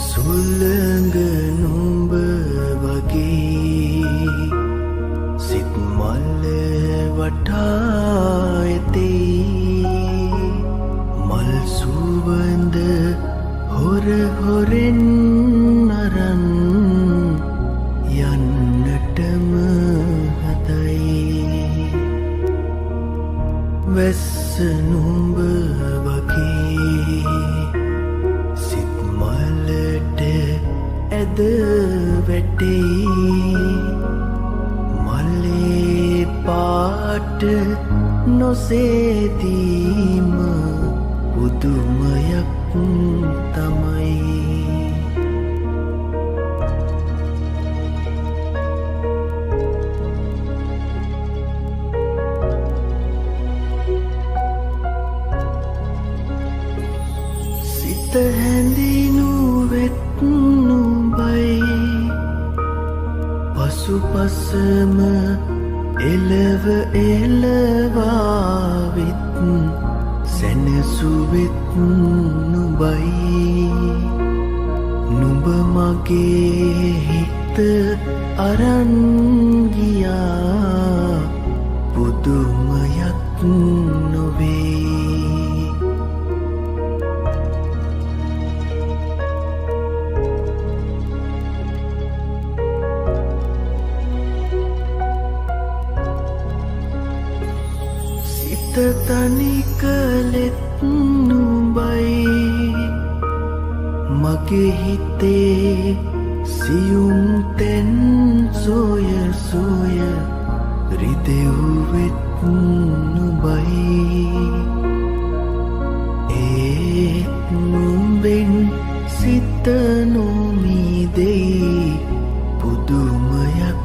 සුළඟ නුඹ වගේ සිත් මල්ල වටා ඇතේ මල් සුවඳ හොර හොරෙන් අරන් යන්නටම හදයි වැස්ස නුඹ වගේ සිත් මලට ඇද වැටේ මලේ පාට නොසේදීම පුදුමයක් තමයි සිත හැඳිනු වෙත්නු බයි පසුපසම එලව එලවාවිත් සැනසුවෙත් නුබයි නුඹ මගේ හිත අරන් ගියා පුදුමයක් නොවේ තනි කළෙත් නුඹයි මගේ හිතේ සියුම් තෙන් සොය සොය රිදෙව්වෙත් නුඹයි ඒත් නුඹෙන් සිත නොමිදෙයි පුදුමයක්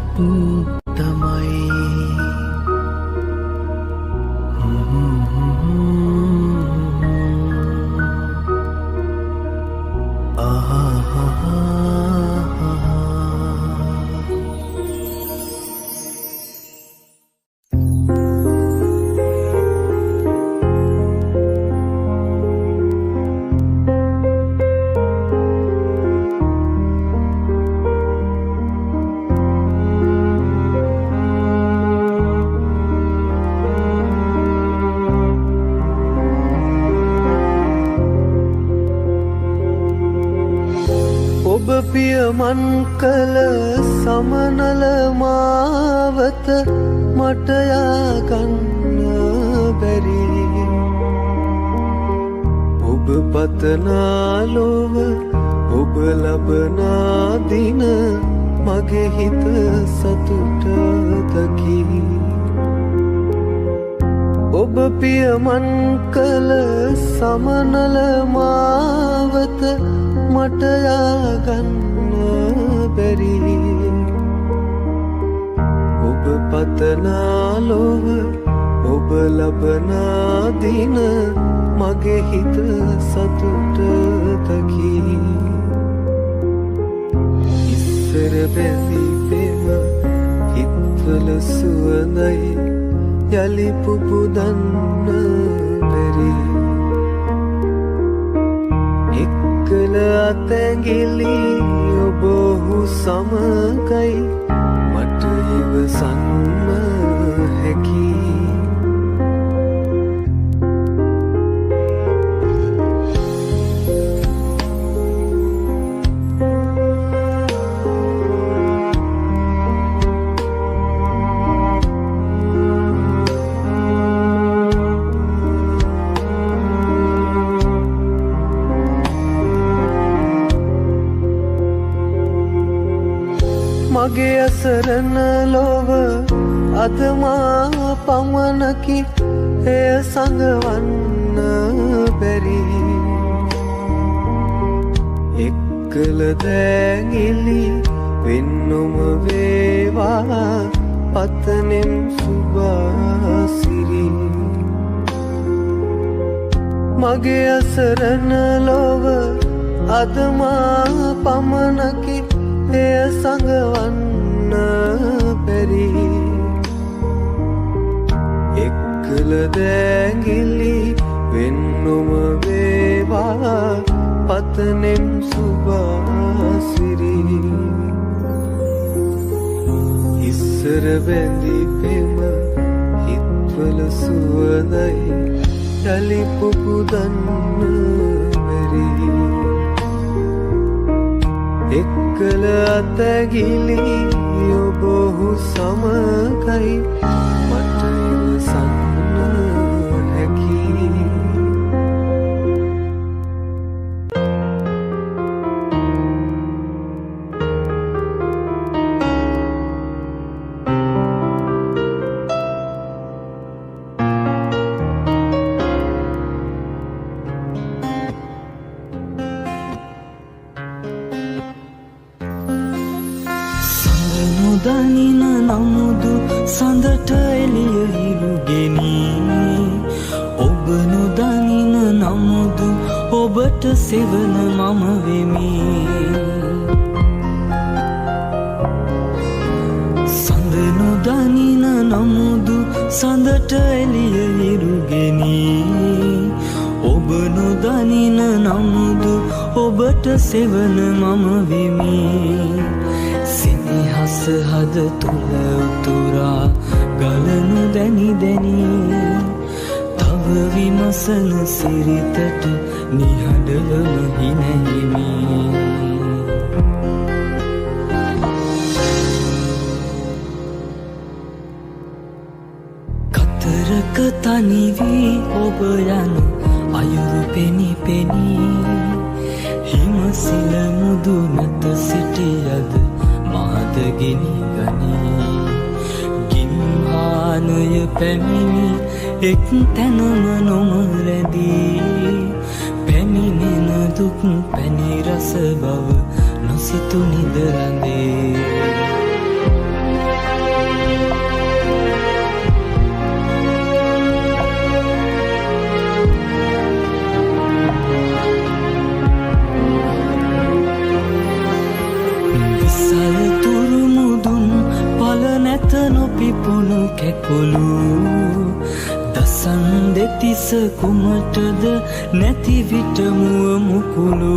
තමයි පියමන් කළ සමනල මාවත මට යාගන්න බැරි ඔබ පතනා ලොව ඔබ ලබනා දින මගේ හිත සතුට දකි ඔබ පියමන් කළ සමනල මාවත මට යාගන්න බැරි ඔබ පතනා ලොව ඔබ ලබනා දින මගේ හිත සතුට දකි ඉස්සර බැඳි පෙම හිත්වල සුවඳයි යලි පුපුදන්න බැරි කළ අතැගිලි ඔබ ඔහු සමගයි මට ඉවසන්න හැකි මගේ අසරණ ලොව අදමා පමණකි එය සඟවන්න බැරි එක්කල දෑගිලි වෙන්නොම වේවා පතනෙම් සුභාසිරි මගේ අසරණ ලොව අදමා පමණකි එය සඟවන්න බැරි එක්කල දෑගිලි වෙන්නුම වේවා පතනෙම් සුභාසිරි ඉස්සර බැඳි පෙම හිත්වල සුවඳයි යලි පුපුදන්න බැරි එක්කල අතැගිලි ඔබ ඔහු සමගයි මට ඉවසන්න හැකි දනින නමුදු සඳට එළිය හිරුගෙනි ඔබ නොදනින නමුදු ඔබට සෙවන මම වෙමි සඳ නොදනින නමුදු සඳට එළිය හිරුගෙනි ඔබ නොදනින නමුදු ඔබට සෙවන මම වෙමි සිනහස හද තුළ උතුරා ගලනු දැනි දැනි තව විමසන සිරිතට නිහඬවම හිනැහිමි කතරක තනිවී ඔබ යනු අයුරු පෙනි පෙනී හිමසිල මුදුනත සිටියද මාදගෙනි ගනී ගිම්හානය පැමිණි එක් තැනම නොමරැදී පැමිණෙන දුක් පැණි රස බව නොසිතු නිදරඳේ නොපිපුණු කැකුළු දසන් දෙතිස කුමටද නැති විට මුව මුකුළු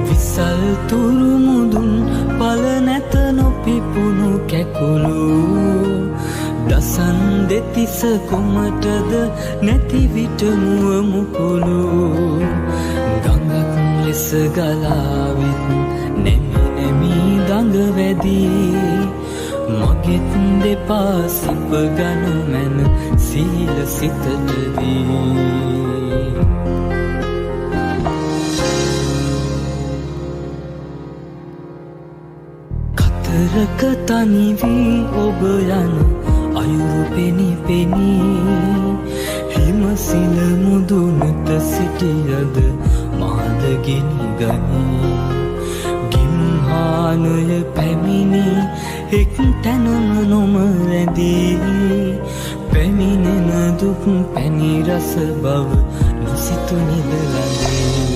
විසල් තුරු මුදුන් පල නැත නොපිපුණු කැකුළු දසන් දෙතිස කුමටද නැති විට මුව මුකුළු ගඟක් ලෙස ගලාවිත් ගඟ වැදී මගෙත් දෙපා සිප ගනු මැන සීල සිතටදී කතරක තනිවී ඔබ යන අයුරු පෙනි පෙනී හිමසිල මුදුනට සිටියද මාදගෙනි ගනී ගිම්හානය පැමිණි එක් තැනම නොමරැදී පැමිණෙන දුක් පැණි රස බව නොසිතු නිදරඳේ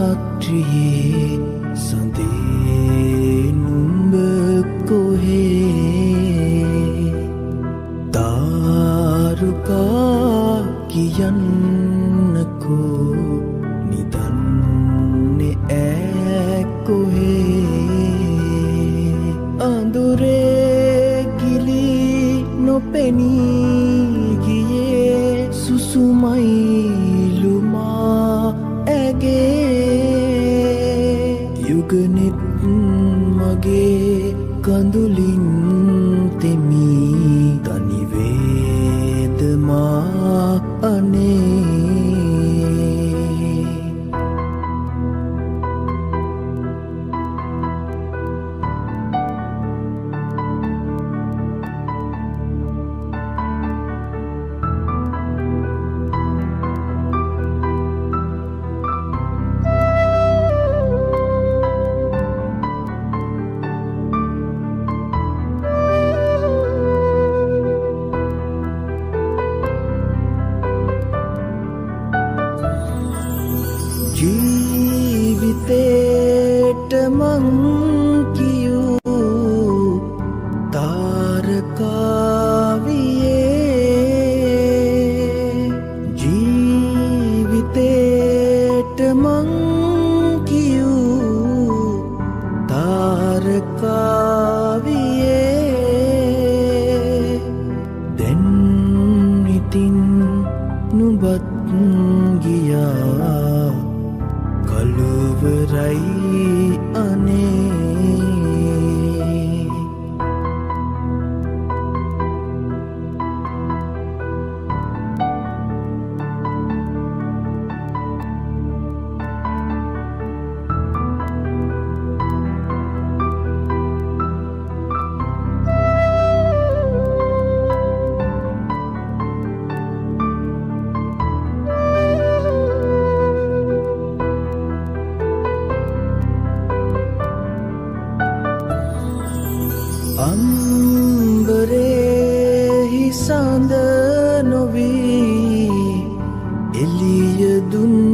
අනන්තරාත්‍රියේ සඳේ නුඹ කොහේ දාරුකා කියන්නකෝ නිදන්නේ ඈ කොහේ අඳුරේ ගිලි නොපෙනී ගියේ සුසුමයිලුමා යුගනෙත් මගේ කඳුලින් තෙමි තනිවේදමා අනේ ඉතින් නුඹත් ගියා කළුවරයි අනේ අම්බරෙහි සඳ නොවී එළිය දුන්ලියේ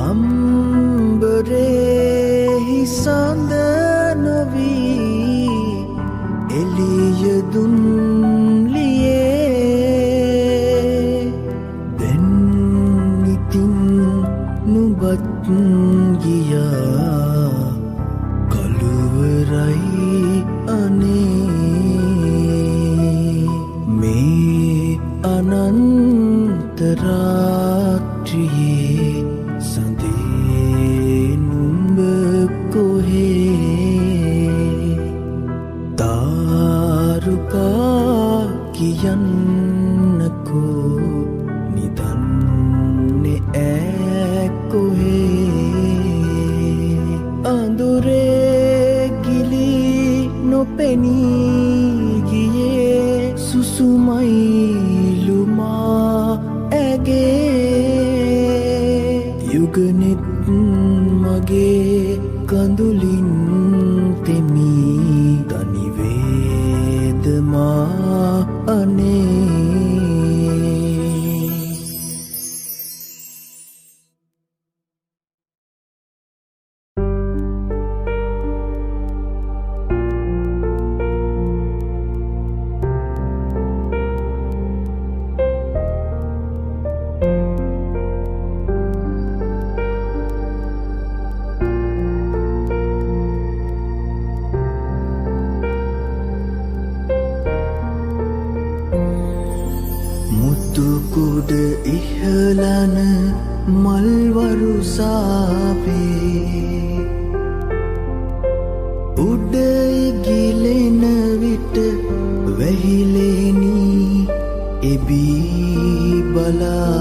අම්බරෙහි සඳ නොවී එළිය දුන්ලියේ දැන් ඉතින් නුඹත් ගියා මේ අනන්තරාත්‍රියේ සඳේ නුඹ කොහේ තාරුකා කියන්නකෝ නිදන්නේ ඈ කොහේ අඳුරේ ගිලි නොපෙනී ගියේ සුසුමයිලුමා ඇගේ යුගනෙත් මගේ කඳුලින් තෙමී තනිවේදමා අනේ මුතුකුඩ ඉහලන මල්වරු සාපේ උඩ ඉගිලෙන විට වැහිලෙනි එබී බලා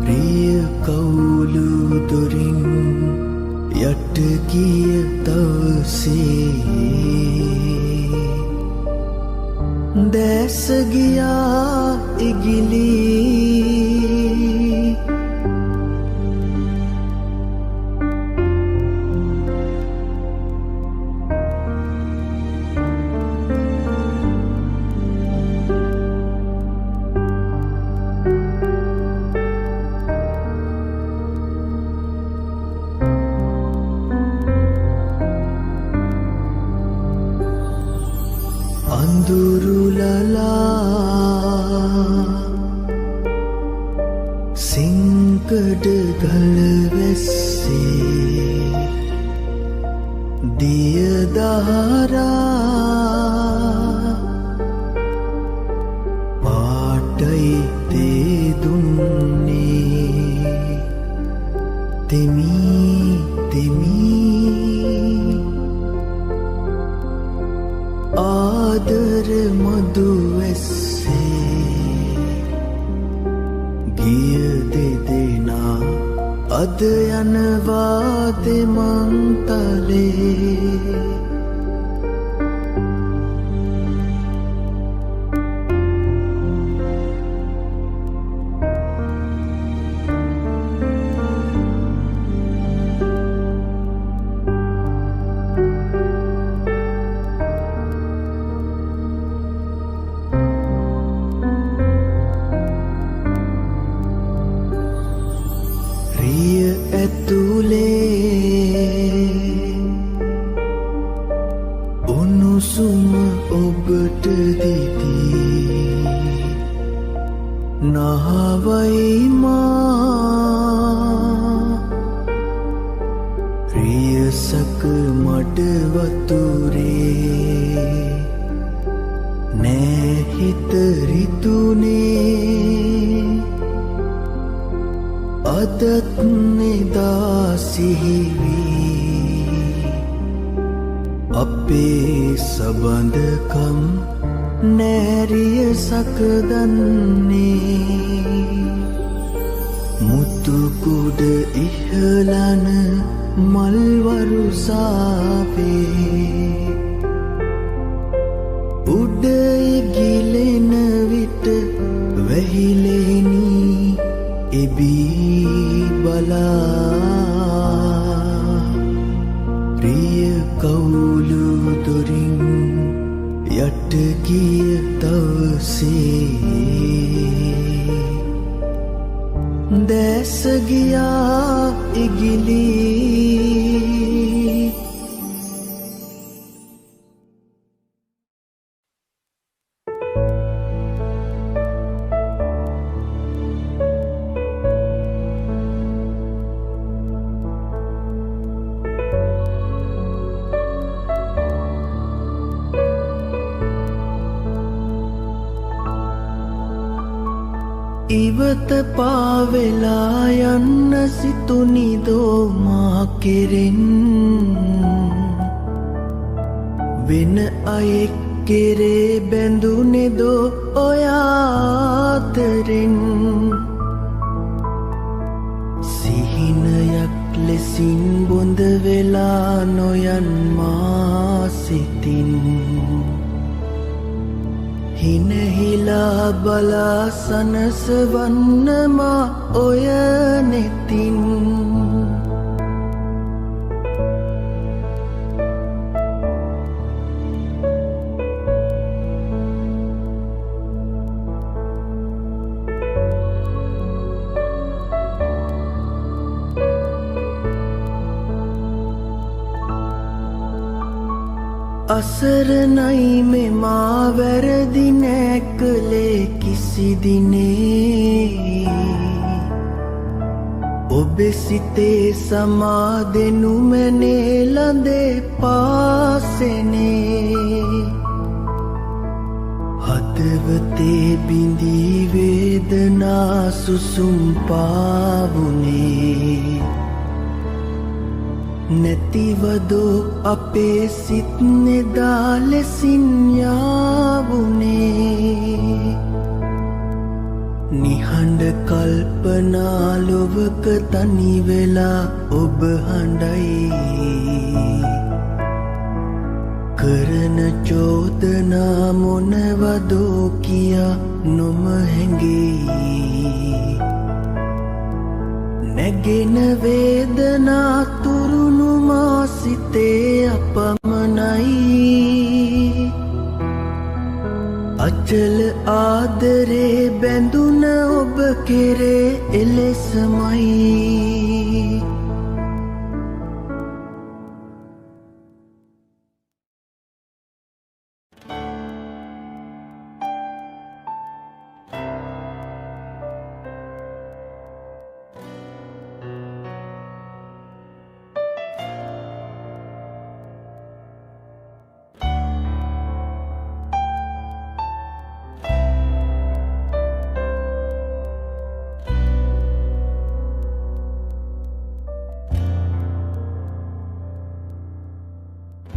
ප්‍රිය කවුළු දොරින් යට ගිය දවසේ දැස ගියා ඉගිලී අඳුරුලලා සිංකඩ ගල්වැස්සේ දියදහරා පාටයි තේ දුන්නේ තෙමී තෙමී ආදර මදු වැස්සේ ගිය දෙදෙනා අද යනවා දෙමන්තලේ උණුසුම ඔබට දෙදී නහවයි මා ප්‍රිය දවසක මඩ වතුරේ නෑ හිත රිතුනේ අදත් නෙදා සිහිවී අපේ සබඳකම් නෑරිය සකදන්නේ මුතුකුඩ ඉහලන මල්වරුසාවේ උඩ ඉගිලෙන විට වැහිලෙනි එබී බලා ප්‍රිය කවුළු දොරින් යට ගිය දවසේ දැස ගියා ඉගිලී ඉවත පාවෙලා යන්න සිතුනිදෝ මා කෙරෙන් වෙන අයෙක් කෙරේ බැඳුනෙදෝ ඔයාතරෙන් සිහිනයක් ලෙසින් බොඳ වෙලා නොයන් මා සිතින් හිනහිලා බලා සනසවන්නමා ඔය නෙතින් අසරණයි මෙමා වැරදි නෑ කළේ කිසි දිනේ ඔබේ සිතේ සමාදෙනු මැනේ ළඳේ පාසෙනේ හදවතේ බිඳී වේදනා සුසුම් පාවුනේ නැතිවදෝ අපේ සිත් නෙදා ලෙසින් යාවුනේ නිහඬ කල්පනා ලොවක තනි වෙලා ඔබ හඬයි කරන චෝදනා මොනවදෝ කියා නොම හැඟෙයි නැගෙන වේදනා තුරුණු මා සිතේ අපමණයි අචල ආදරේ බැඳුන ඔබ කෙරේ එලෙසමයි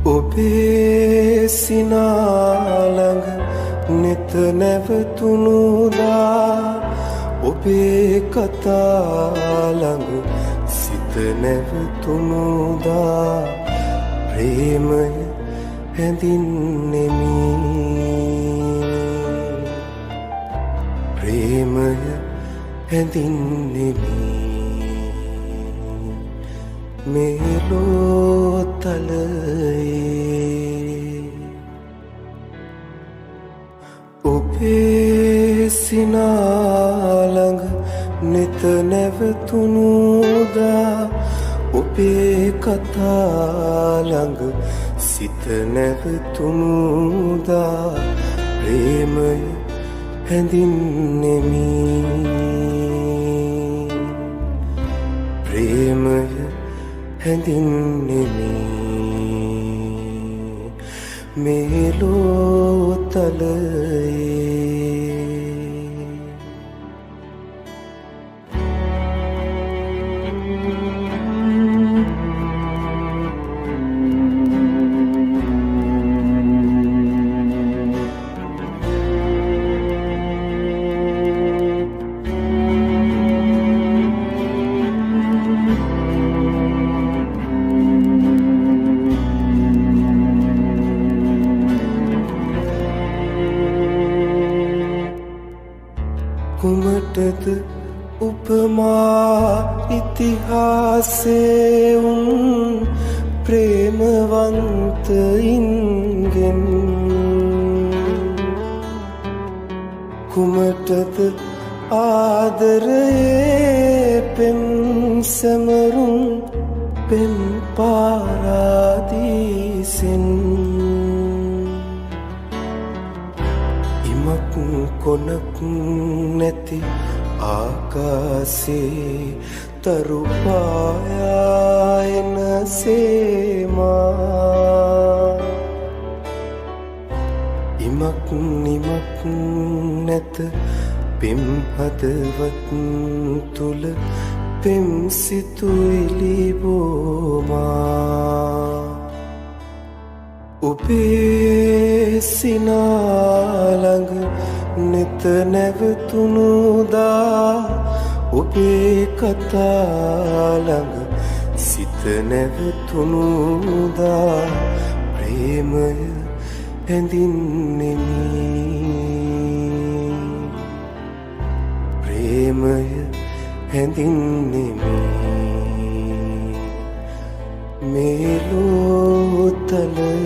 ඔබේ සිනාළඟ නෙත නැවතුණුදා ඔබේ කතාළඟ සිත නැවතුණුදා ප්‍රේමය හැඳින්නෙමි ප්‍රේමය හැඳින්නෙමි මෙලොතලයේ ඔබේ සිනාළඟ නෙත නැවතුණුදා ඔබේ කතාළඟ සිත නැවතුණුදා ප්‍රේමය හැඳින්නෙමි ප්‍රේමය හැඳින්නෙමි මේ ලෝතලයේ කුමටද උපමා ඉතිහාසයේ උන් ප්‍රේමවන්තයින්ගෙන් කුමටද ආදරයේ පෙම් සැමරුම් පෙම් පාරාදීසෙන් ඉමක් කොනක් නැති ආකාසේ තරු පායායන සේමා ඉමක් නිමක් නැත පෙම් හදවත් තුල පෙම් සිතුවිලි බෝමා ඔබේ සිනාලඟ නෙත නැවතුනුදා ඔබේ කතාලඟ සිත නැවතුනුදා ප්‍රේමය හැඳින්නෙමි ප්‍රේමය හැඳින්නෙමි මේ ලෝතලයේ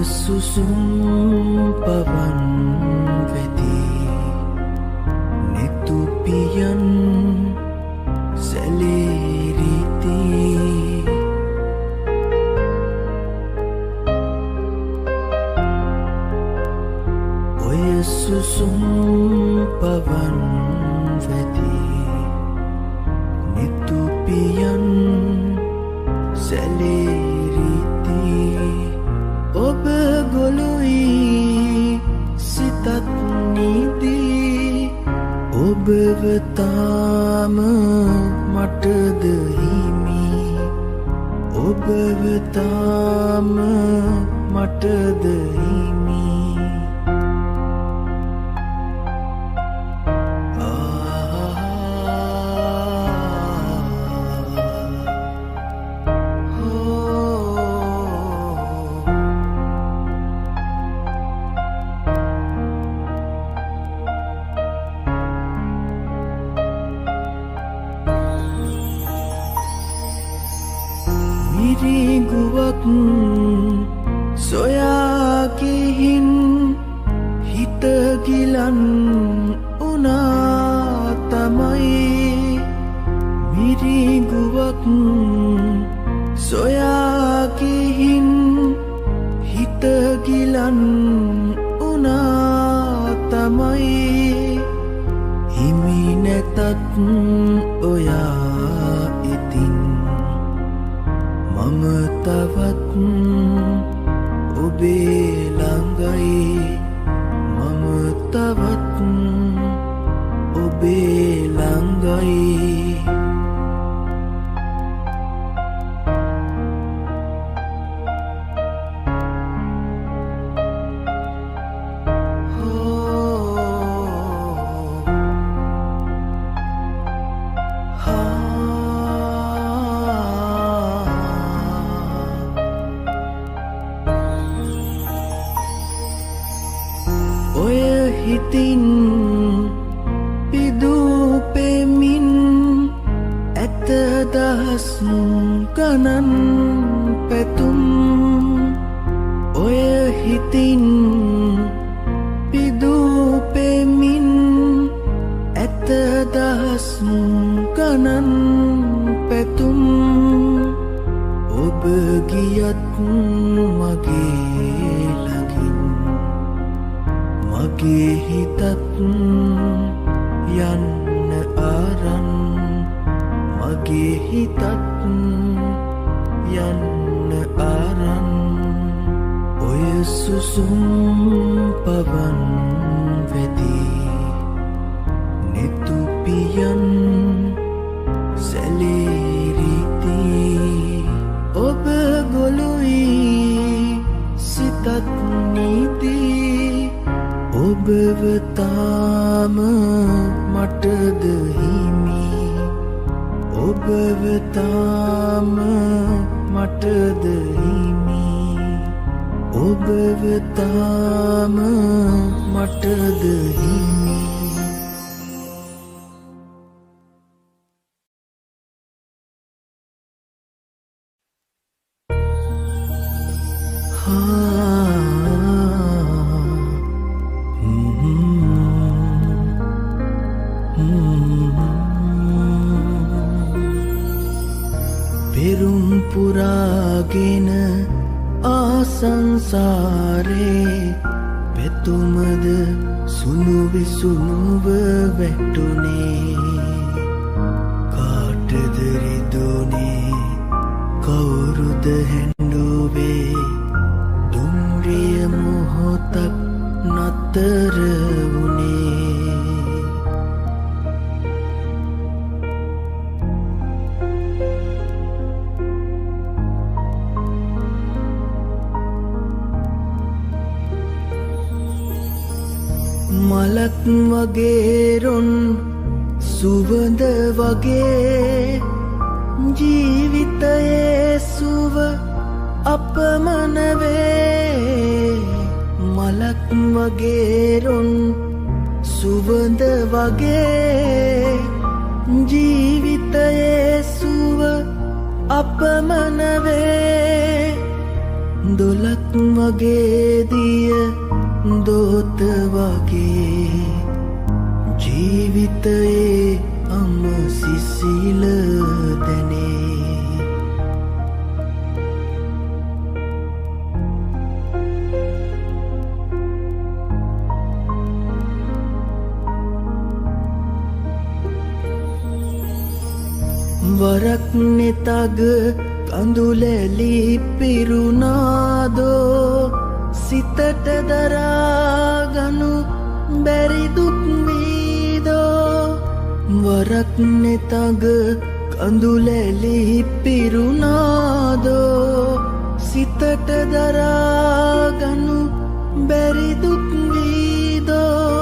සුසුම් පවන් වෙදී නෙතුපියන් සැලේරිති ඔය සුසුම් පවන් වෙදී නෙතුපියන් සැලේරිති ඔබ ගොළුයි සිතත් නීදී ඔබව තාම මටද හිමි ඔබව තාම මටද හිමි මිරිඟුවක් සොයා ගිහින් හිත ගිලන් උනා තමයි මිරිඟුවක් සොයා ගිහින් හිත ගිලන් උනා තමයි හිමි නැතත් ඔයා ඉතින් මම තවත් ඔබේ ළඟයි මම තවත් ඔබේ ළඟයි දහස් ගණන් පැතුම් ඔය හිතින් පිදූපෙමින් ඇත දහස් ගණන් පැතුම් ඔබ ගියත් මගේ ළඟින් මගේ හිතත් යන්න ආරන් මගේ හිතත් යන්න ආරන් ඔය සුසුම් පවන් වෙදී නෙතුපියන් සැලේරිදී ඔබ ගොළුයි සිතත් නීදී ඔබව තාම මටද හිමි ඔබව තාම මටද හිමි ඔබව තාම මටද හිමි පෙරුම් පුරාගෙන ආසංසාරේ පැතුමද සුණු විසුණුව වැටුනේ කාටද රිදුනේ කවුරුද හැඬුවේ දුම්රිය මොහොතක් නතර වුනේ මලක් වගේ රොන් සුවඳ වගේ ජීවිතයේ සුව අපමණ වේ මලක් වගේ රොන් සුවඳ වගේ ජීවිතයේ සුව අපමණ වේ දොලක් වගේ දිය දෝත වගේ ජීවිතයේ අම සිසිල දැනේ වරක් නෙතග කඳුලැලි පිරුණාදෝ සිතට දරාගනු බැරි දුක් වීදෝ වරක් නෙතග කඳුලැලි පිරුණාදෝ සිතට දරාගනු බැරි දුක් වීදෝ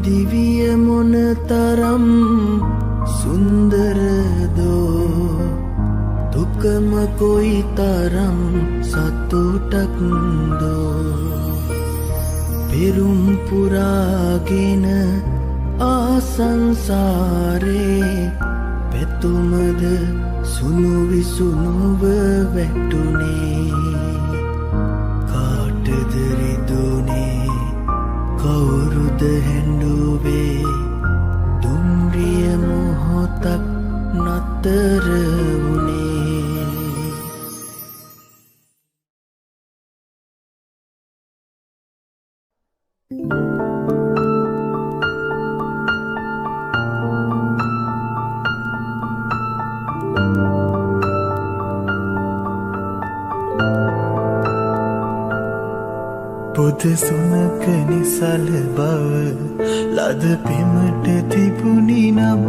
දිවිය මොන තරම් සුන්දරදෝ දුකම කොයි තරම් සතුටක්දෝ පෙරුම් පුරාගෙන ආසංසාරේ පැතුමද සුණු විසුණුව වැටුනේ කාටද රිදුනේ කවුරුද හැඬුවේ දුම්රිය මොහොතක් නතර වුනේ පොද සුනක නිසල බව ලද පෙමට තිබුණි නම්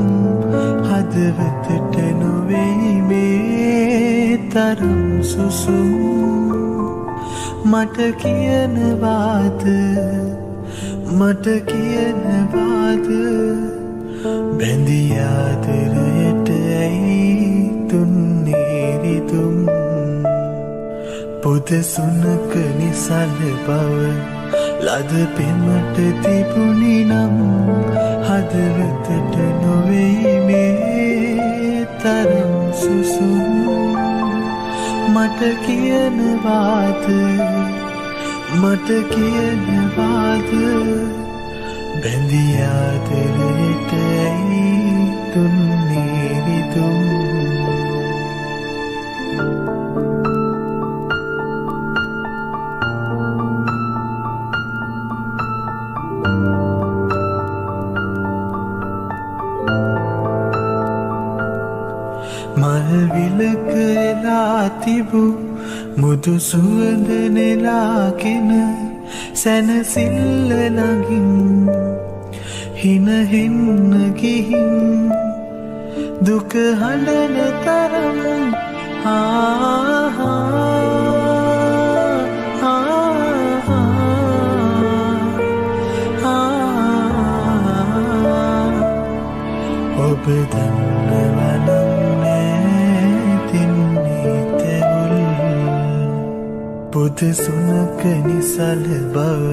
හදවතට නොවෙයි මේ තරම් සුසුම් මට කියනවාද බැඳී ආදරයට ඇයි තුන්නේරිතුම් පොද සුනක නිසල බව ලද පෙමට තිබුණි නම් හදවතට නොවෙයි මේ තරම් සුසුම් මට කියනවාද මට කියනවාද බැඳී ආදරයට ඇයි දුන්නේ විදුම් මල් විලක එලා තිබූ මුදු සුවඳ නෙලාගෙන සැනසිල්ල ළඟින් හිනහෙන්න ගිහින් දුක හඬන තරම් ඔබ දන්නවනම් පුද සුනක නිසල බව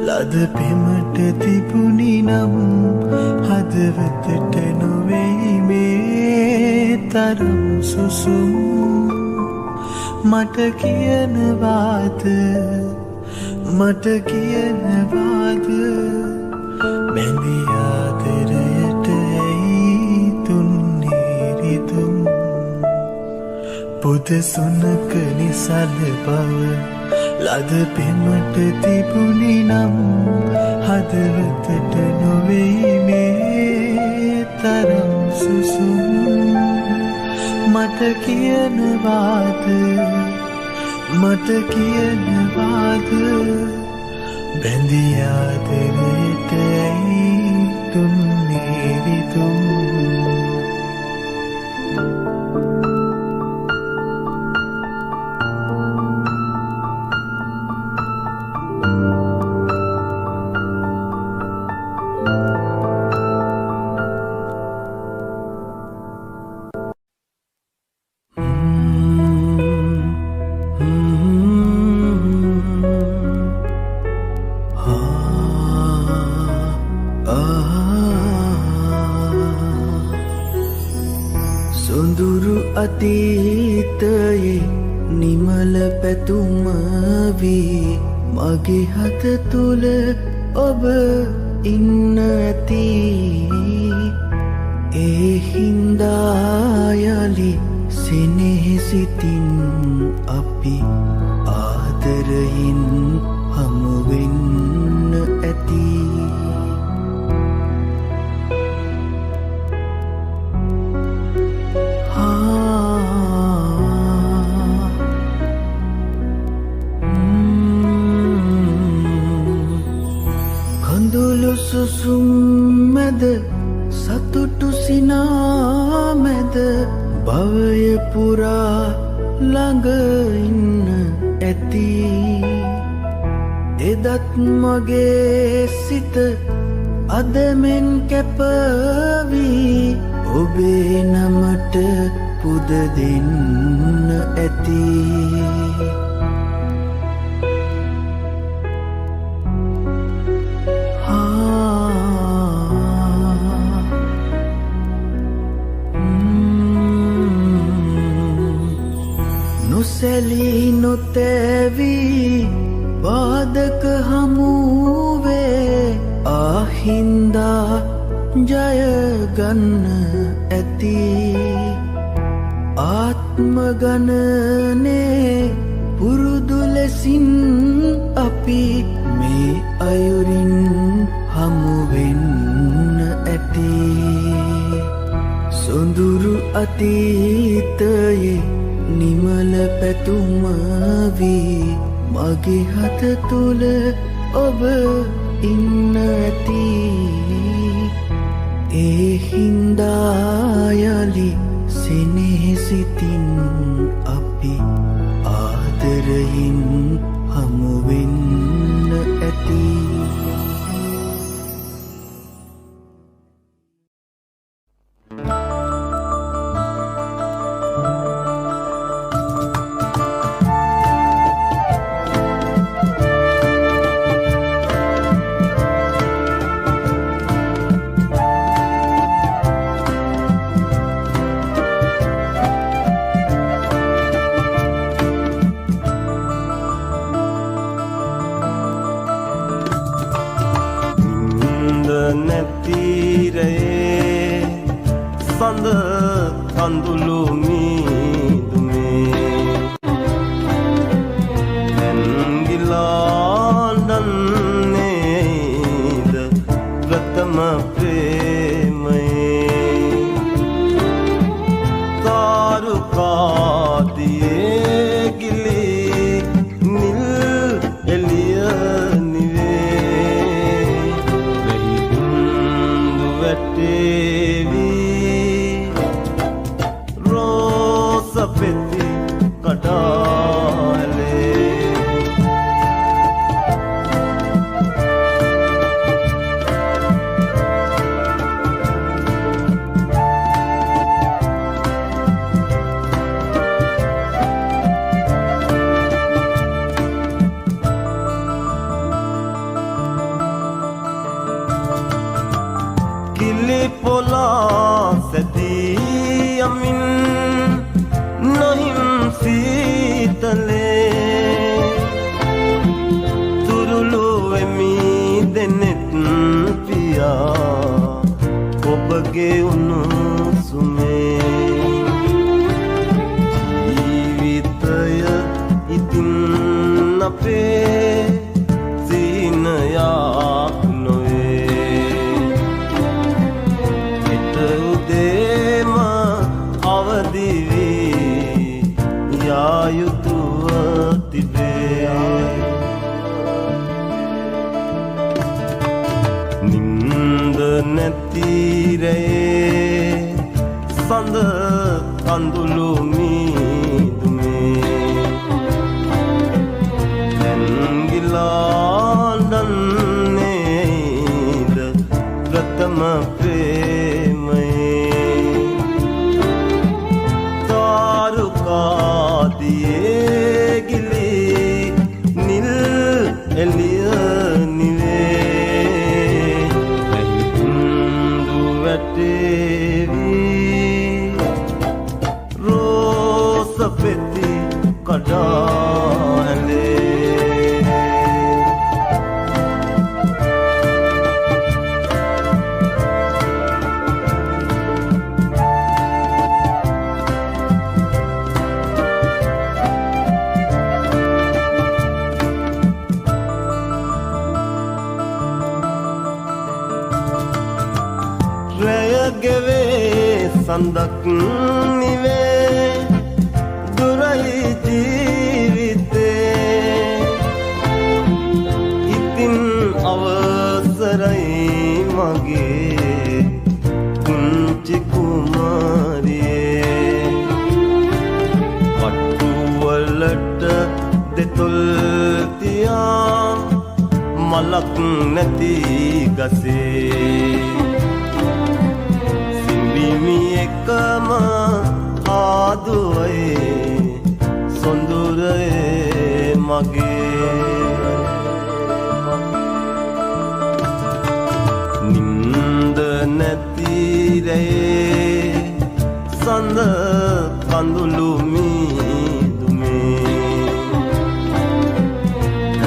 ලද පෙමට තිබුණි නම් හදවතට නොවෙයි මේ තරම් සුසුම් මට කියනවාද මට කියනවාද බැඳී ආදරයට ඇයි දුන්නේ රිදුම් පුද සුනක නිසල බව ලද පෙමට තිබුණි නම් හදවතට නොවෙයි මේ තරම් සුසුම් මට කියනවාද මට කියනවාද බැඳී ආදරයට ඇයි දුන්නේ විදුම් සොඳුරු අතීතයේ නිමල පැතුම වී මගේ හත තුල ඔබ ඉන්න ඇති ඒ හින්දා යලි සෙනෙහසිතින් අපි ආදරයෙන් හමු වෙන්න ඇති සුසුම් මැද සතුටු සිනා මැද භවය පුරා ළඟ ඉන්න ඇති එදත් මගේ සිත අදමෙන් කැපවී ඔබේ නමට පුද දෙන්න ඇති නොසැලී නොතැවී වාදක හමුවේ ආහින්දා ජයගන්න ඇති ආත්ම ගණනේ පුරුදු ලෙසින් අපි මේ අයුරින් හමුවෙන්න ඇති සොඳුරු අතීතයේ නිමල පැතුම වී මගේ හත තුල ඔබ ඉන්න ඇති ඒ හින්දා යලි සෙනෙහසිතින් අපි ආදරයෙන් හමු වෙන්න ඇති මීදුමේ ඇන්ගිලාඩන්නේද ප්‍රථම ප්‍රේමයේ තාරුකාදියේ ගිලි නිල් එළිය නිවේ ලෙහිබුන්දු වැටේවි රෝස පෙති කඩාලේ පොලා සැදී යමින් නොහිම් සීතලේ තුරුළු වෙමි දෙනෙත් පියා ඔබගේ උණුසුමේ ජීවිතය ඉතින් අපේ සීනයක් යුතුව තිබේ නින්ද නැතිරේ සඳ කඳුළු මීදුමේ ඇන්ගිලාඩන්නේද ප්‍රථම ප්‍රේමයේ තාරුකාදියේ ගිලි නිල් එළිය නිවේ ලෙහිබුන්දු වැටේවි රෝස පෙති කඩාලේ ගෙවේ සඳක් නිවේ දුරයි ජීවිතේ ඉතින් අවසරයි මගේ කුංචි කුමාරියේ වට්ටුවලට දෙතොල් තියා මලක් නැති ගසේ සිඹිමි එකම ආදුවේ සොඳුරේ මගේ නින්ද නැතිරේ සඳ කඳුළු මීදුමේ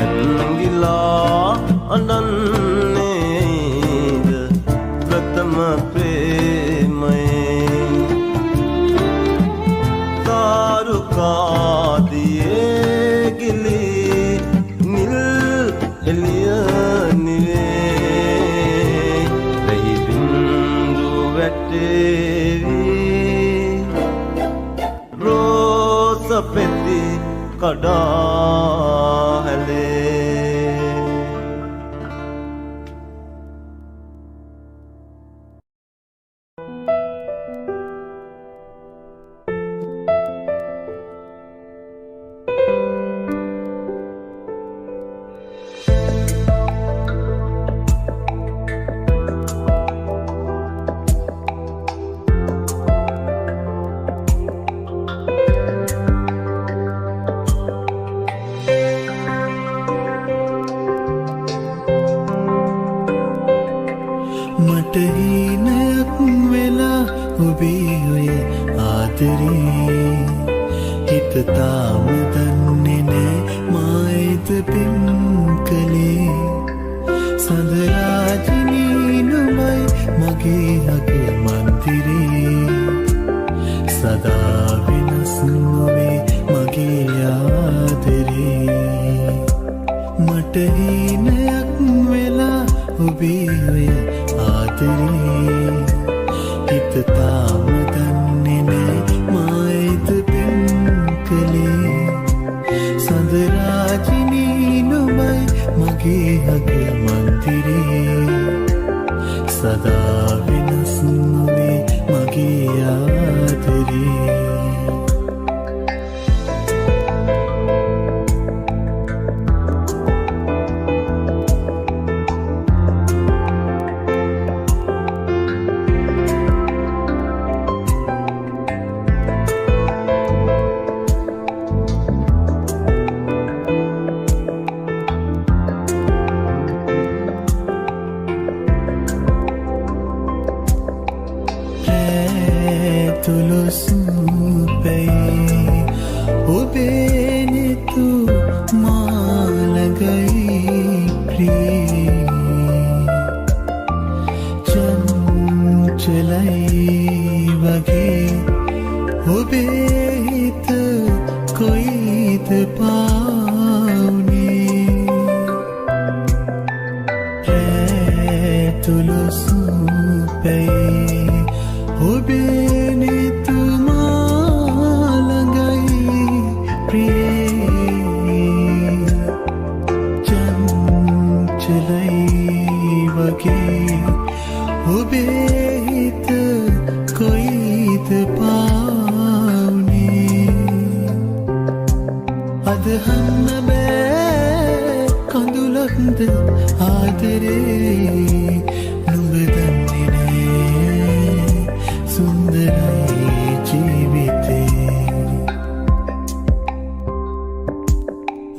ඇන්ගිලා අඬන්නේද ප්‍රථම ප්‍රේමයේ තාරුකාදියේ ගිලි නිල් එළිය නිවේ ලෙහිබින්දු වැටේවි රෝස පෙති කඩාහැලේ මට හීනයක් වෙලා ඔබේ ඔය ආදරේ හිත තාම දන්නේ නෑ මායිත පින් කළේ සඳරාජිනී නුඹයි මගේ අග මන්දිරේ සදා මට හීනයක් වෙලා ඔබේ ඔය ආදරේ හිත තාම දන්නේ නෑ මායිද පින් කළේ සඳරාජිනී නුඹයි මගේ හග මන්දිරේ සදා වෙනස් නොවේ මගේ ආදරේ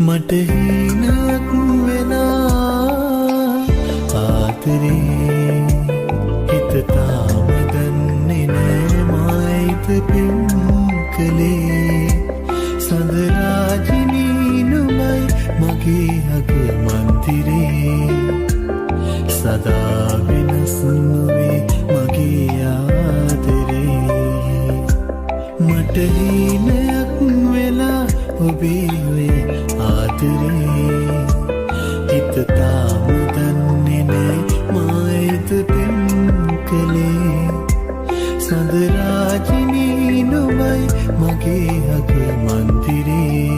මට හීනක් වෙලා ආදරේ හිත තාම දන්නේ නෑ මායිද පින් කළේ සඳරාජිනී නුඹයි මගේ හග මන්දිරේ සදා වෙනස් නොවේ මගේ ආදරේ මට හීනයක් වෙලා ඔබේ ඔය ආදරේ හිත තාම දන්නේ නෑ මායිද පින් කළේ සඳරාජිනී නුඹයි මගේ හග මන්දිරේ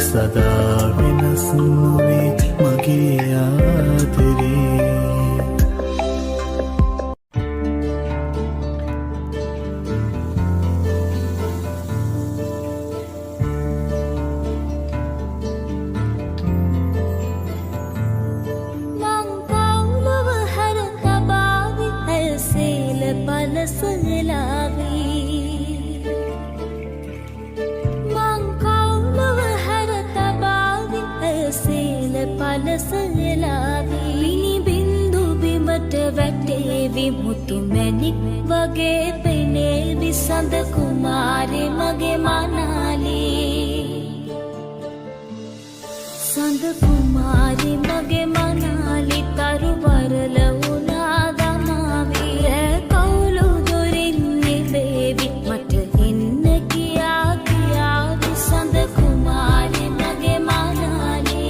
සදා වෙනස් නොවේ මගේ ආදරේ මුතු මැණික් වගේ පෙනේවි සඳ කුමාරේ මගේ මනාලේ සඳ කුමාරේ මගේ මනාලේ තරු වරල වුණා දමාවේ කවුළු දොරින් නිවේවි මට එන්න කියා කියාවි සඳ කුමාරේ මගේ මනාලේ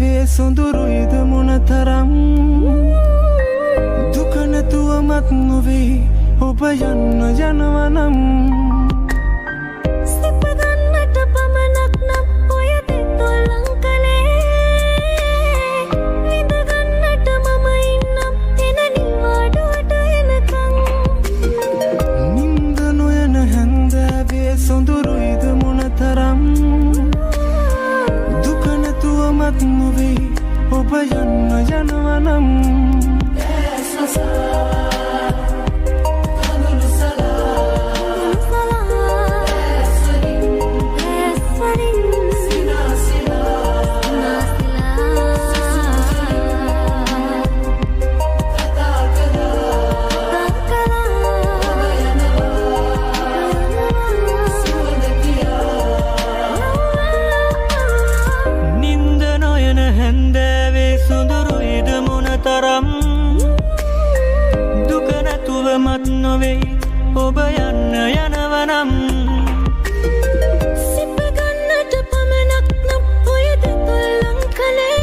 හැන්දෑවේ සොඳුරුයිද මොනතරම් දුක නැතුවමත් නොවේ ඔබ යන්න යනවනම් සිප ගන්නට පමණක් නම් ඔය දෙතොල්ලන් කලේ විඳ ගන්නට මම ඉන්නම් එන නිවාඩුවට එනකම් නින්ද නොයන හැන්දෑවේ සොඳුරුයිද මොනතරම් දුක නැතුවමත් නොවේ ඔබ යන්න යනවනම් නින්ද නොයන හැන්දෑවේ සොඳුරුයිද මොනතරම් දුක නැතුවමත් නොවේ ඔබ යන්න යනවනම් සිප ගන්නට පමණක් නම් ඔය දෙතොල්ලන් කලේ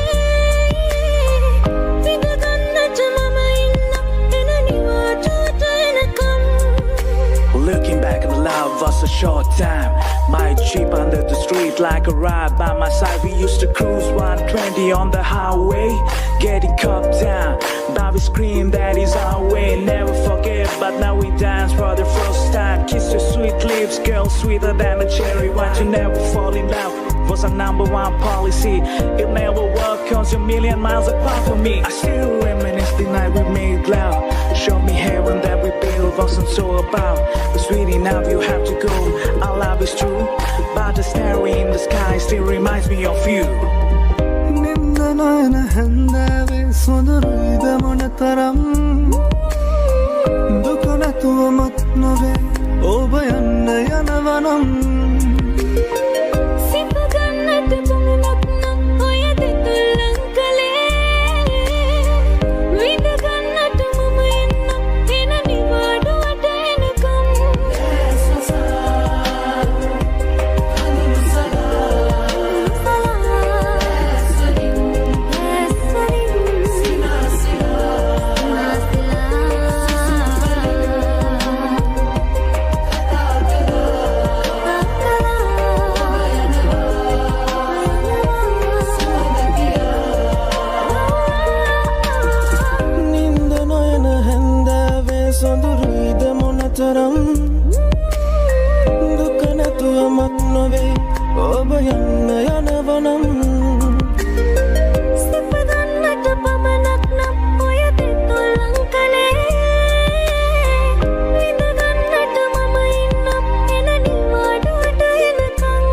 විඳ ගන්නට මම ඉන්නම් එන නිවාඩුවට එනකම් Looking back at love was a short time. My jeep under the street like a ride by my side. We used to cruise 120 on the highway, getting cupped down. Now we scream that is our way. Never forget, but now we dance for the first time. Kiss your sweet lips, girl, sweeter than a cherry wine. To never fall in love was our #1 policy. It never worked 'cause you're a million miles apart from me. I still reminisce the night we made love. Show me heaven that we built wasn't so about. But sweet enough, you have to go. Our love is true, but the starry in the sky still reminds me of you. නින්ද නොයන හැන්දෑවේ සොඳුරුයිද මොනතරම් දුක නැතුවමත් නොවේ ඔබ යන්න යනවනම් සිප ගන්නට පමණක් නම් ඔය දෙතොල්ලන් කලේ විඳ ගන්නට මම එන්නම් එන නිවාඩුවට එනකම් නින්ද නොයන හැන්දෑවේ සොඳුරුයිද මොනතරම් දුක නැතුවමත් නොවේ ඔබ යන්න යනවනම් සිප ගන්නට පමණක් නම් ඔය දෙතොල්ලන් කලේ විඳ ගන්නට මම ඉන්නම් එන නිවාඩුවට එනකම්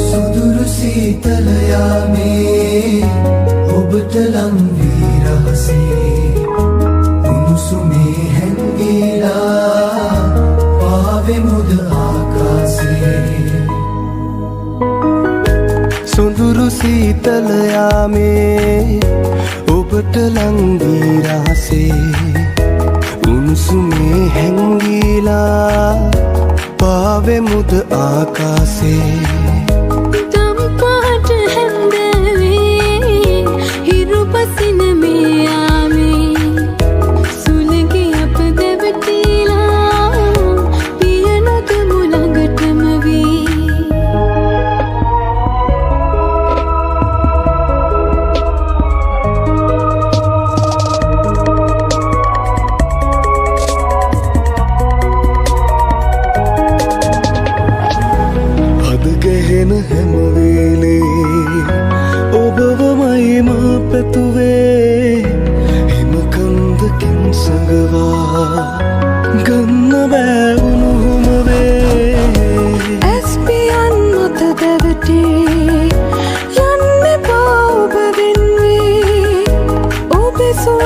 සුදුරු සීතල යාමේ ඔබට ලං වී රහසේ උණුසුමේ හැංගිලා පාවෙමුද ආකාශේ සුදුරු සීතල යාමේ ඔබට ලං වී රහසේ උණුසුමේ හැංගිලා පාවෙමුද ආකාශේ තම පාට හැන්දෑවේ හිරු පසින මේ යාමේ සුළඟි අප දෙවටිලා පිය නොදමු ළඟටම වී අද ගැහෙන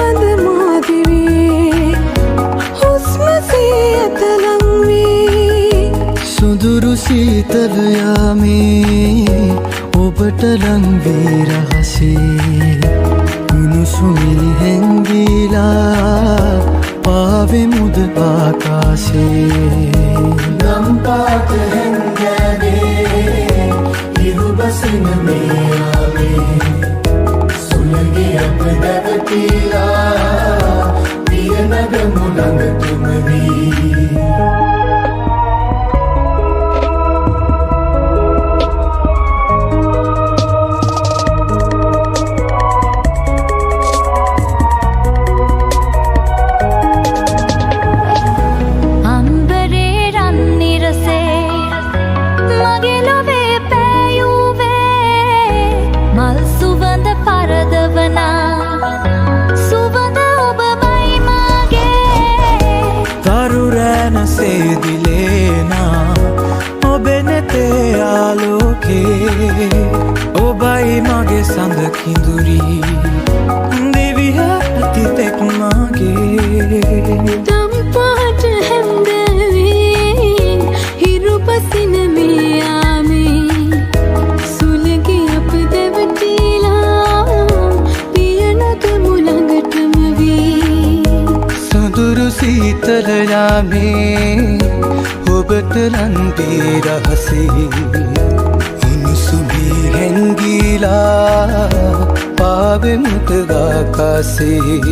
සුවඳ මාදිවී හුස්ම සියත ලං වී සොඳුරු සීතල යාමේ ඔබට ලං වී රහසේ උණුසුමින් හැංගිලා පාවෙමුද ආකාශේ නම් පාට හැංගෑවේ ඉරු බසින මේ යාමේ සුළඟේ අප දැවටිලා පිය නගමු ළඟටම වී ඔබයි මගේ සඳ කිඳුරී දෙවිය අතිතෙක් මගේ දම් පාට හැන්දවී හිරු පසින මේ යාමේ සුළඟේ අප දැවටිලා පිය නගමු ළඟටම වී සොඳුරු සීතල යාමේ ඔබට ලං වී රහසේ උණුසුමින් හැංගිලා පාවෙමුද ආකාශේ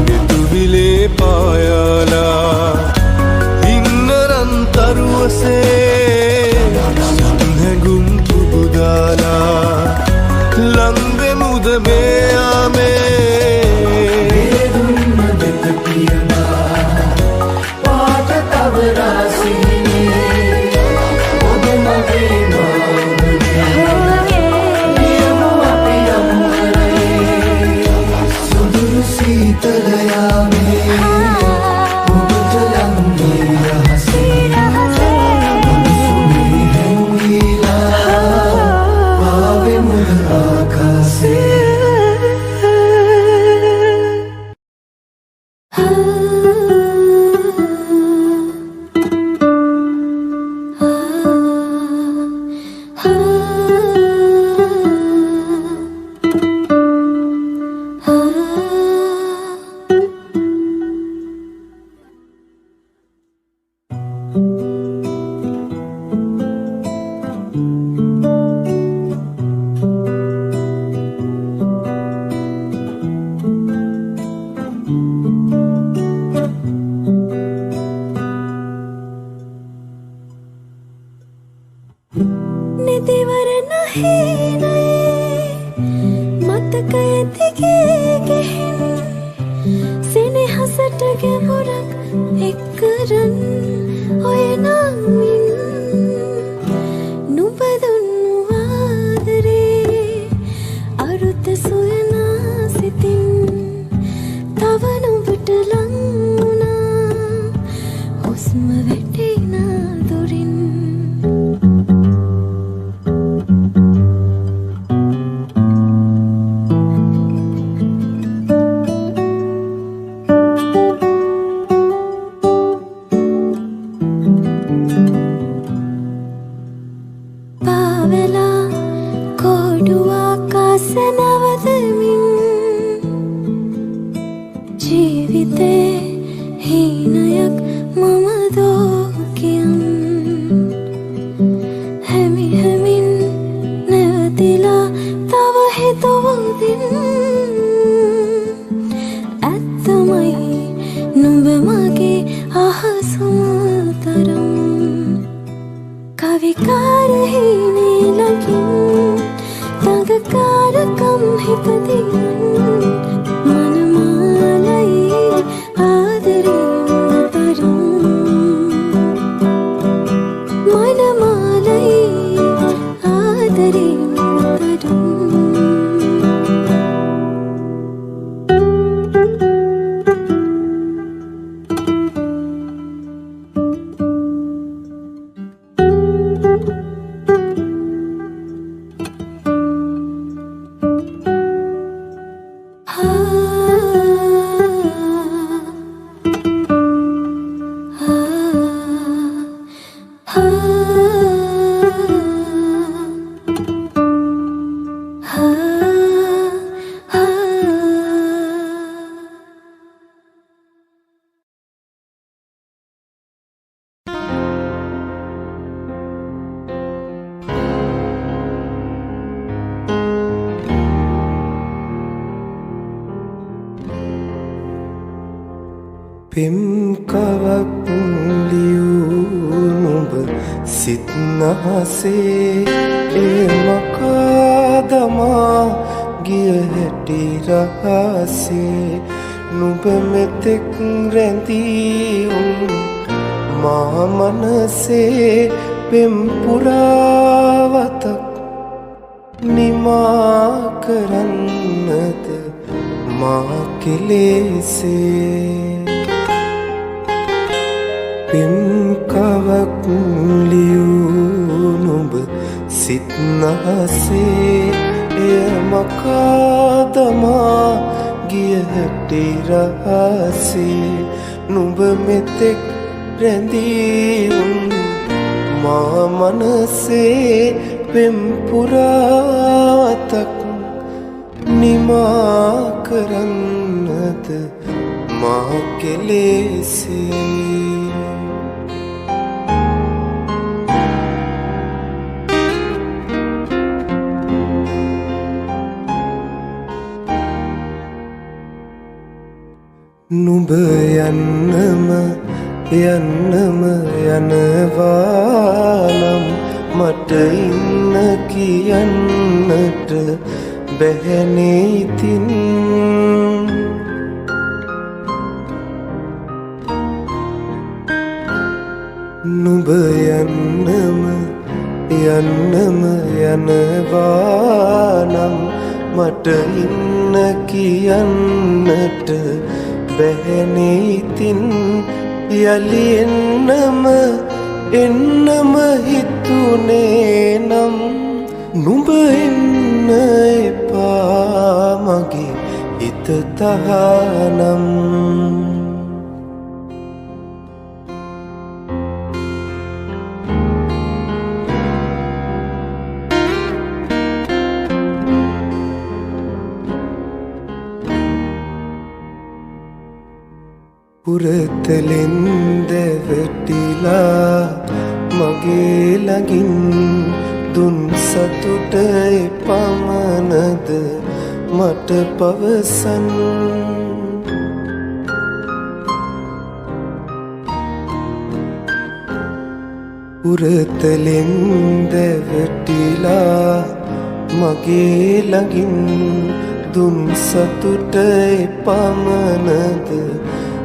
දෙතුවිලේ පායලා ඉන්න රන්තරුවසේ හැඟුම් පුබුදාලා ලං වෙමුද මේ යාමේ දුන්න දෙත පියනා පාට තව රාසිනේ ඔබ මගේ සීතල යාමේ ඔබට ලං වී රහසේ උණුසුමින් හැංගිලා පාවෙමුද ආකාශේ मनमालई आदरी පෙම් කවක් ලියූ නුඹ සිත්නහසේ ඒ මකාදමා ගිය හැටි රහසේ නුඹ මෙතෙක් රැඳී මා මනසේ පෙම් පුරාවතක් නිමා කරන්නද මා කෙලෙසේ පෙම් කවක් ලියූ නුඹ සිත්නහසේ එය මකාදමා ගිය හැටි රහසේ නුඹ මෙතෙක් රැඳී මා මනසේ පෙම් පුරාවතක් නිමා කරන්නද මා කෙලෙසේ නුඹ යන්නම යනවානම් මට ඉන්න කියන්නට බැහැනේ ඉතින් නුඹ යන්නම යනවානම් මට ඉන්න කියන්නට බැහැනේ ඉතින් යලි එන්නම හිතුනේ නම් නුඹ එන්න එපා මගේ හිත තහනම් පුරතලෙන් දැවටිලා මගේ ළඟින් දුන් සතුට එපමණද මට පවසන් පුරතලෙන් දැවටිලා මගේ ළඟින් දුන් සතුට එපමණද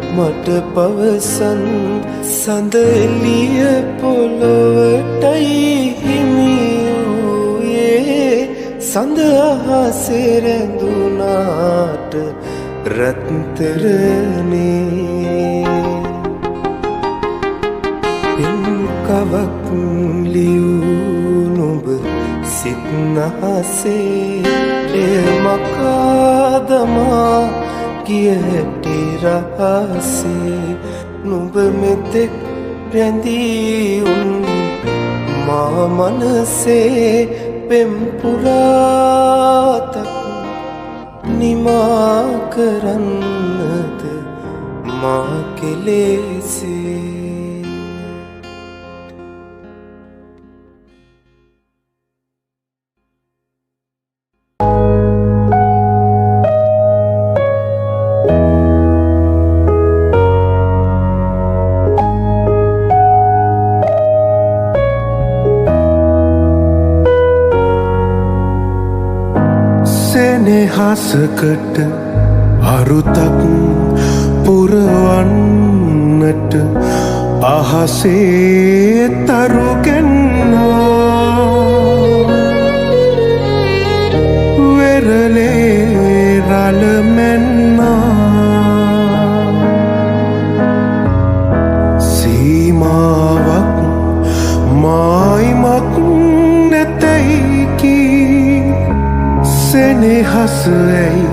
මට පවසන් සඳ එළිය පොළොවටයි හිමි වූයේ සඳ අහසේ රැඳුනාට රත්තරනේ පෙම් කවක් ලියූ නුඹ සිත්නහසේ එය මකාදමා ගිය හැටි රහසේ නුඹ මෙතෙක් රැඳී මා මනසේ පෙම් පුරාතක් නිමා කරන්නද මා කෙලෙසේ සෙනෙහසකට අරුතක් පුරවන්නට අහසේ තරුගෙන්නා වෙරළේ රළ මෙන්නා සීමාවක් මායිමක් නැතැයි කී සෙනෙහස ඇයි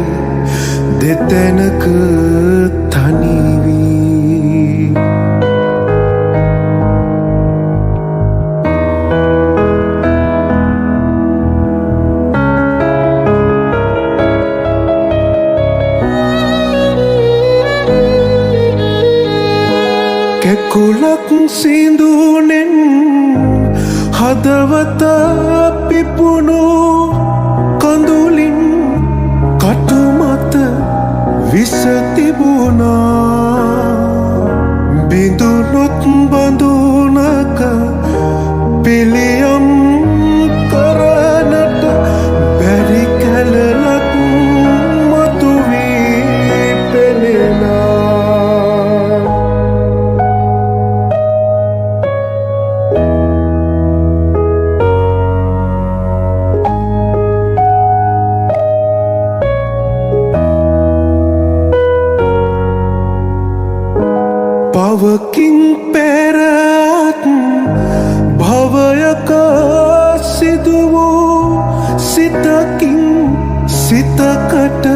දෙතැනක තනිවී කැකුලක් සිඳුනෙන් හදවත පිපුණු කඳුලින් කටුමත විස තිබුණා බිඳුනොත් බඳුනක පිළියම් කරනට බැරි කැලලක් මතුවී පෙනෙනා පවකින් පෙරත් භවයක සිදු වූ සිතකින් සිතකට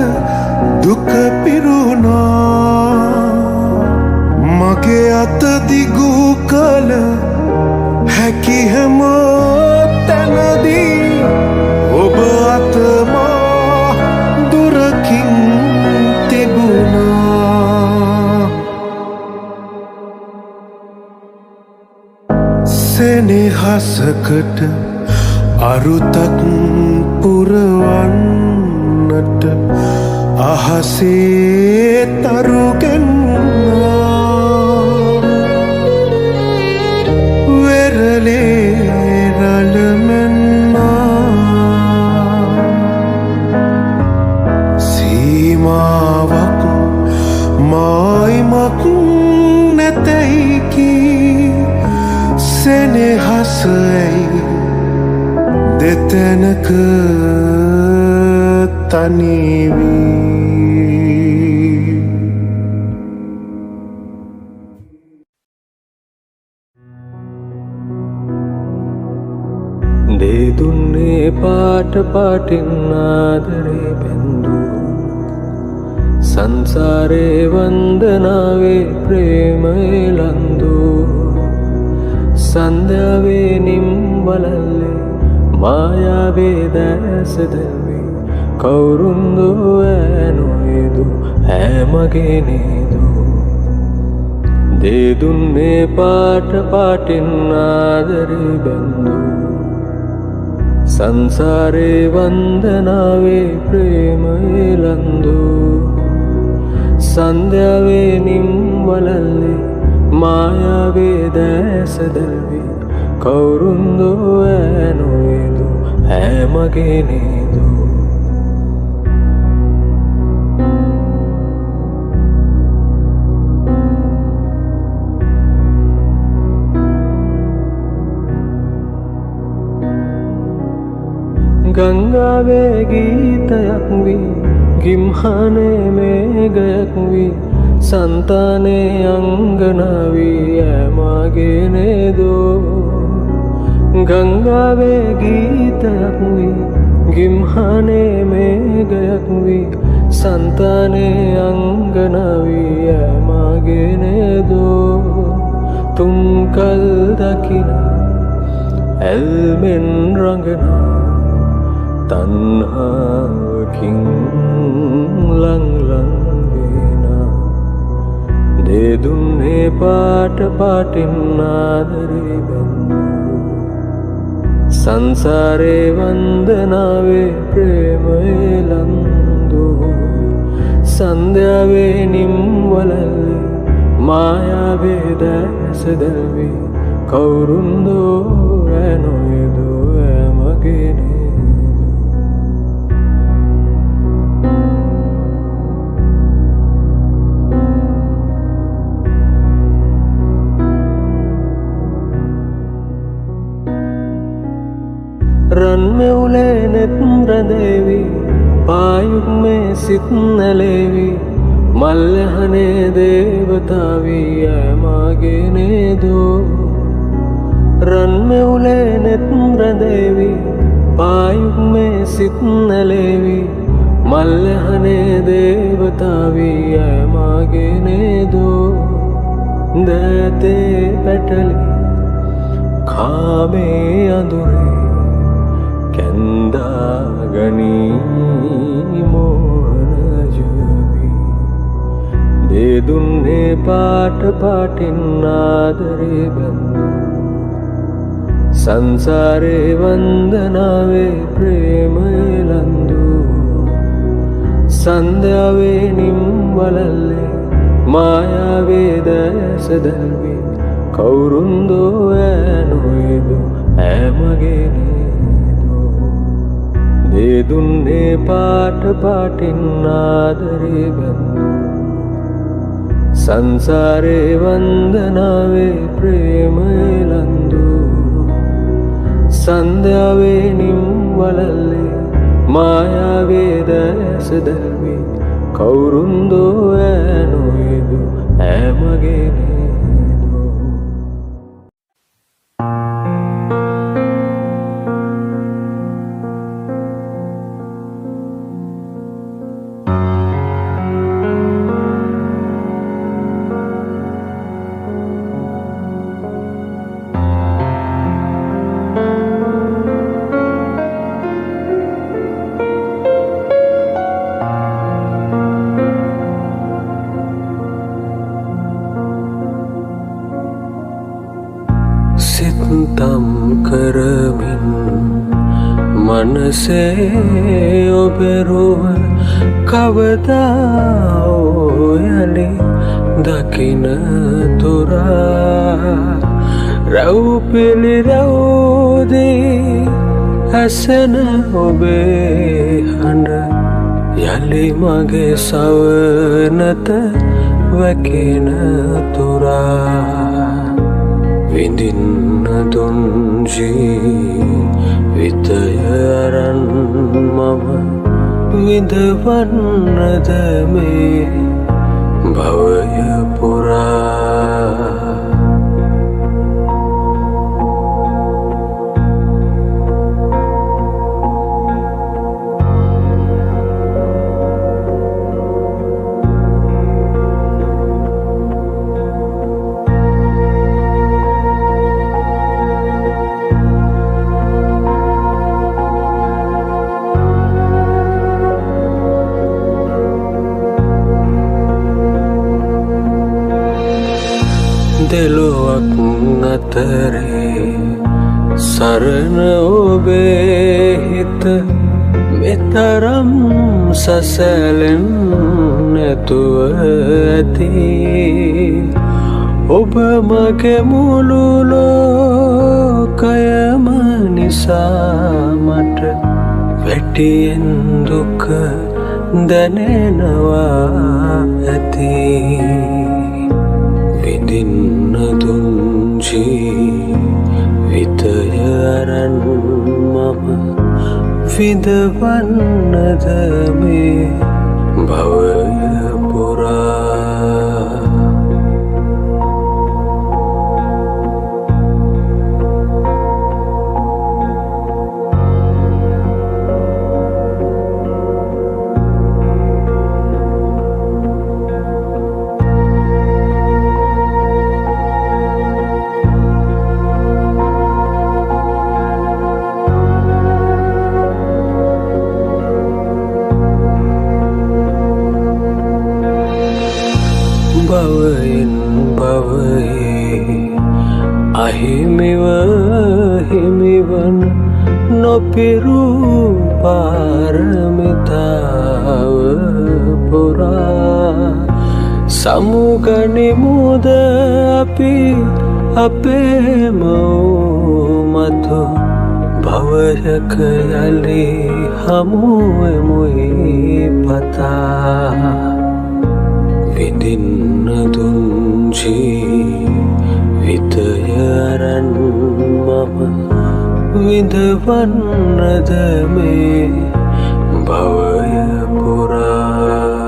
දුක පිරුණා මගේ අත දිගු කල හැකි හැම තැනදී ඔබ අතමා දුරකින් තිබුණා සෙනෙහසකට අරුතක් පුරවන්නට අහසේ තරුගෙන්නා වෙරළේ රළමෙන්නා සීමාවක් මායිමක් නැතැයිකි සෙනෙහසයි දෙතැනක තනිවී දේදුන්නේ පාට පාටින් ආදරේ බැඳු සංසාරේ වන්දනාවේ ප්‍රේමයේ ලන්දු සන්ධ්‍යාවේ නිම්වලල්ලේ මායාවේ දැසදවේ කවුරුන්දු ඇනොයදු හැමගේ නේදු දේදුන්නේ පාට පාටින් ආදරේ බැඳු සංසාරේ වන්දනාවේ ප්‍රේමයේ ලන්දු සන්ධ්‍යාවේ නිම්වලල්ලේ මායාවේ දැසදවේ කවුරුන්දු ඇනොයදු හැමගේ නේදු ගංගාවේ ගීතයක් වී ගිම්හනේ මේඝයක් වී संताने अंगनावी मागे ने दो गंगावे गीतयक्वी गिम्हाने में गयक्वी संताने अंगनावी मागे ने दो तुम कल दकिना एल्मिन रंगना तन्हा किंग लंग लंग දේදුන්නේ පාට පාටින් ආදරේ බැඳු සංසාරේ වන්දනාවේ ප්‍රේමයේ ලන්දු සන්ධ්‍යාවේ නිම්වලල්ලේ මායාවේ දැසදවේ කවුරුන්දෝ ඇනොයදු ඇමගේ නේදු रन में उले नेत्र देवी पायुग में सित नलेवी मल्लहने देवतावी मागे ने दो रन में उले नेत्र देवी पायुग में सित नलेवी मल्लहने देवतावी मागे ने दो दते पेटली खामे अंदुरे कैंदागनी मोहन जवी देदुन्ने पाट पाटिन आदरे बंदु संसारे वंदनावे प्रेमये लंदु संध्यावे निम्वलल्ले මායාවේද ඇස දැල්වී කවුරුන්දෝ ඈනොයිදු ඈමගේ නේදෝ දේ දුන්නේ පාට පාටින් ආදරේ බැන්දු සංසාරේ වන්දනාවේ ප්‍රේමයේ ලන්දු සන්ධ්‍යාවේ නිම් වලල්ලේ මායාවේද ඇස දැල්වී කවුරුන්දෝ ඈනොයිදු ඈමගේ නේදෝ සිතම් කරමින් මනසේ ඔබෙරුව කවදා ඔයලි දකින තුරා රැව්පිලි රැව්දී ඇසෙන ඔබේ හඬ යලි මගේ සවනත වැකෙන තුරා විඳින්න දුන් ජීවිතය අරන් මම විඳවන්නද මේ භවය පුරා දෙලොවක් අතරේ සරණ ඔබේ හිත මෙතරම් සසලෙන් නැතුව ඇති ඔබ මගේ මුළු ලෝකයම නිසා මට වැටියෙන් දුක දැනෙනවා ඇති විඳින්න දුන් ජීවිතය අරන් මම විඳවන්නද මේ භවය පුරා භවයෙන් භවයේ අහිමිව හිමිවන නොපිරූ පාරමිතාව පුරා සමුගනිමුද අපි අපේම මතු භවයක යලි හමුවෙමුයි පතා විඳින්න දුන් ජීවිතය අරන් මම විඳවන්නද මේ භවය පුරා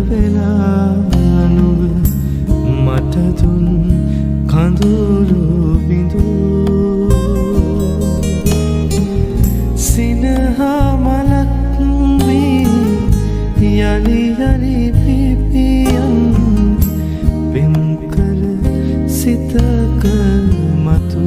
වෙලා නුඹ මට දුන් කඳුළු මතු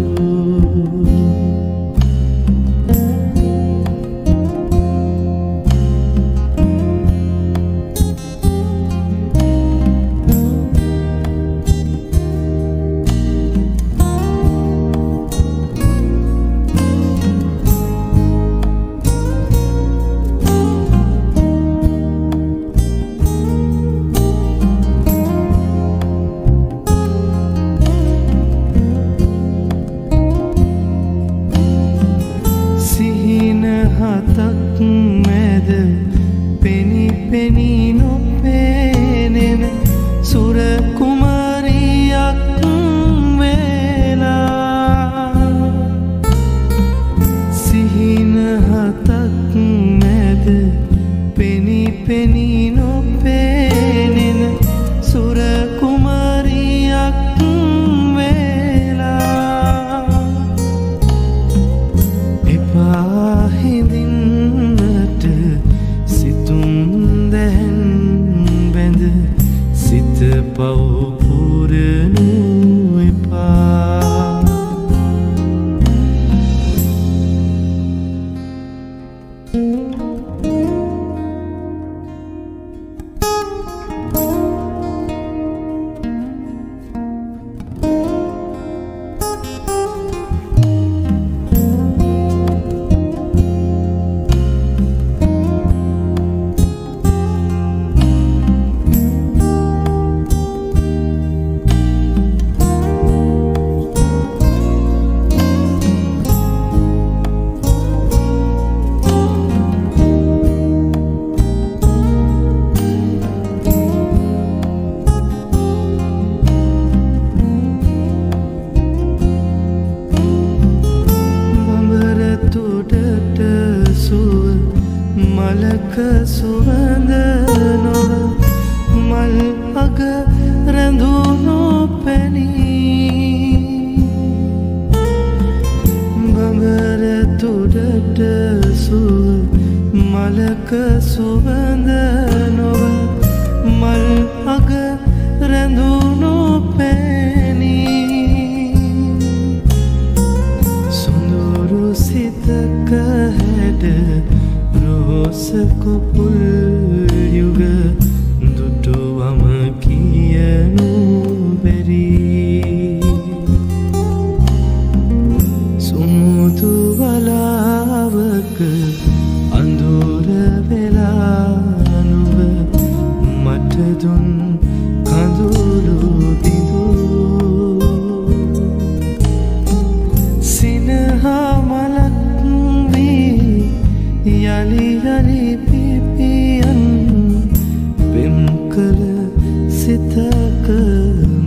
හතක් මැද පෙනි පෙනි නොපෙනෙන සුර කුමරියක් වෙලා සිහින හතක් මැද පෙනි පෙනි නොපෙනෙන සුර කුමරියක් වෙලා එපා හිඳින්නට සිතුම් දැන් බැඳ සිත පව් පුරනු එපා මලක සුවඳ නොව මල් අග රැඳුණු පැනී බඹර තුඩට සුව මලක සුවඳ නොව මල් අග රැඳුණු පැනී සුඳුරු සිතක හැඩ රෝසකුපුල් යුග දුටුවම කියනු බැරි සුමුදු වලාවක අඳුර වෙලා නුඹ මට දුන් කඳුළු බිඳු සිනහා මලක් වී යලි යලි පිපියන් පෙම් කළ සිතක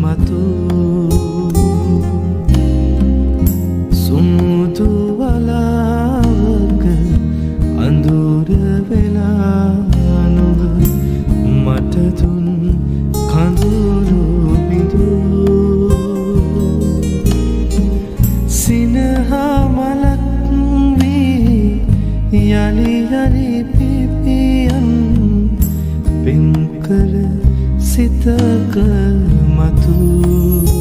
මතු සුමුදු වලාවක අඳුර වෙලා නුඹ මට දුන් කඳුළු බිඳු සිනහා මලක් යලි යලි පිපියන් පෙම් කළ සිතක මතු